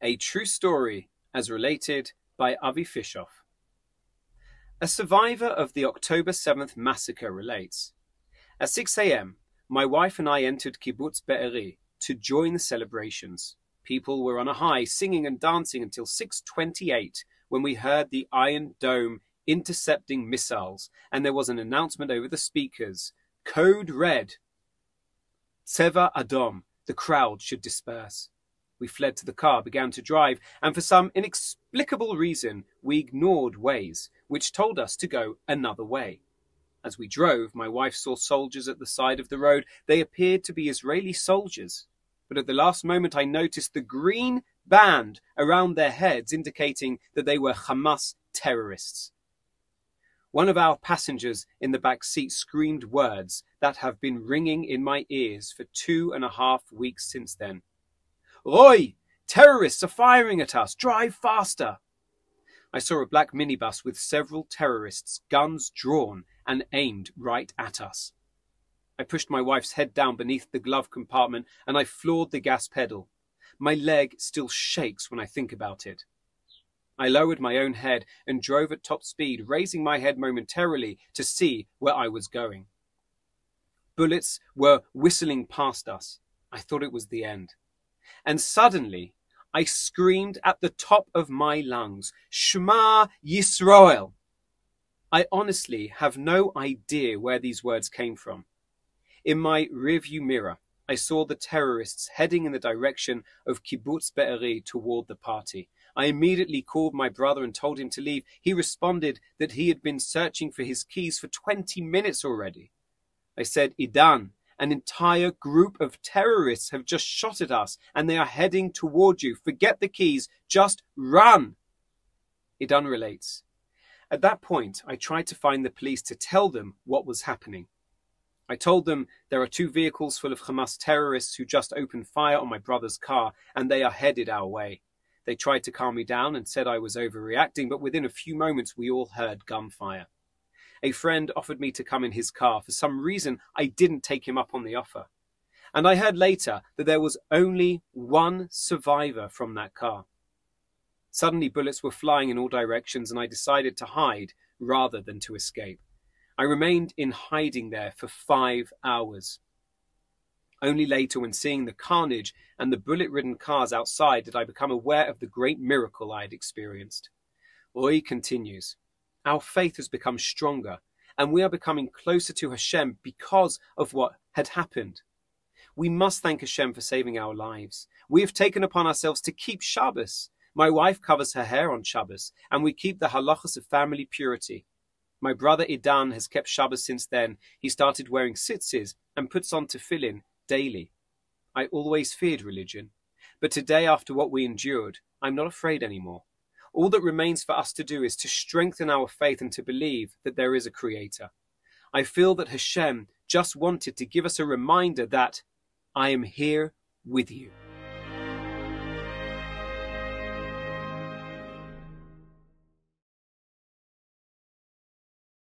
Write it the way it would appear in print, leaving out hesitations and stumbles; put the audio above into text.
A true story as related by Avi Fishoff. A survivor of the October 7th massacre relates, at 6 a.m., my wife and I entered Kibbutz Be'eri to join the celebrations. People were on a high, singing and dancing until 6:28, when we heard the Iron Dome intercepting missiles, and there was an announcement over the speakers. Code red. Tseva Adom. The crowd should disperse. We fled to the car, began to drive, and for some inexplicable reason, we ignored Waze, which told us to go another way. As we drove, my wife saw soldiers at the side of the road. They appeared to be Israeli soldiers, but at the last moment I noticed the green band around their heads, indicating that they were Hamas terrorists. One of our passengers in the back seat screamed words that have been ringing in my ears for 2.5 weeks since then. Roy! Terrorists are firing at us! Drive faster! I saw a black minibus with several terrorists, guns drawn and aimed right at us. I pushed my wife's head down beneath the glove compartment and I floored the gas pedal. My leg still shakes when I think about it. I lowered my own head and drove at top speed, raising my head momentarily to see where I was going. Bullets were whistling past us. I thought it was the end. And suddenly, I screamed at the top of my lungs, Shema Yisrael! I honestly have no idea where these words came from. In my rearview mirror, I saw the terrorists heading in the direction of Kibbutz Be'eri toward the party. I immediately called my brother and told him to leave. He responded that he had been searching for his keys for 20 minutes already. I said, Idan, an entire group of terrorists have just shot at us and they are heading toward you. Forget the keys, just run. Idan relates, at that point, I tried to find the police to tell them what was happening. I told them there are 2 vehicles full of Hamas terrorists who just opened fire on my brother's car and they are headed our way. They tried to calm me down and said I was overreacting, but within a few moments we all heard gunfire. A friend offered me to come in his car. For some reason, I didn't take him up on the offer. And I heard later that there was only one survivor from that car. Suddenly, bullets were flying in all directions, and I decided to hide rather than to escape. I remained in hiding there for 5 hours. Only later, when seeing the carnage and the bullet-ridden cars outside, did I become aware of the great miracle I had experienced. Roy continues, our faith has become stronger, and we are becoming closer to Hashem because of what had happened. We must thank Hashem for saving our lives. We have taken upon ourselves to keep Shabbos. My wife covers her hair on Shabbos, and we keep the halachas of family purity. My brother Idan has kept Shabbos since then. He started wearing tzitzis and puts on tefillin daily. I always feared religion, but today, after what we endured, I'm not afraid anymore. All that remains for us to do is to strengthen our faith and to believe that there is a creator. I feel that Hashem just wanted to give us a reminder that I am here with you.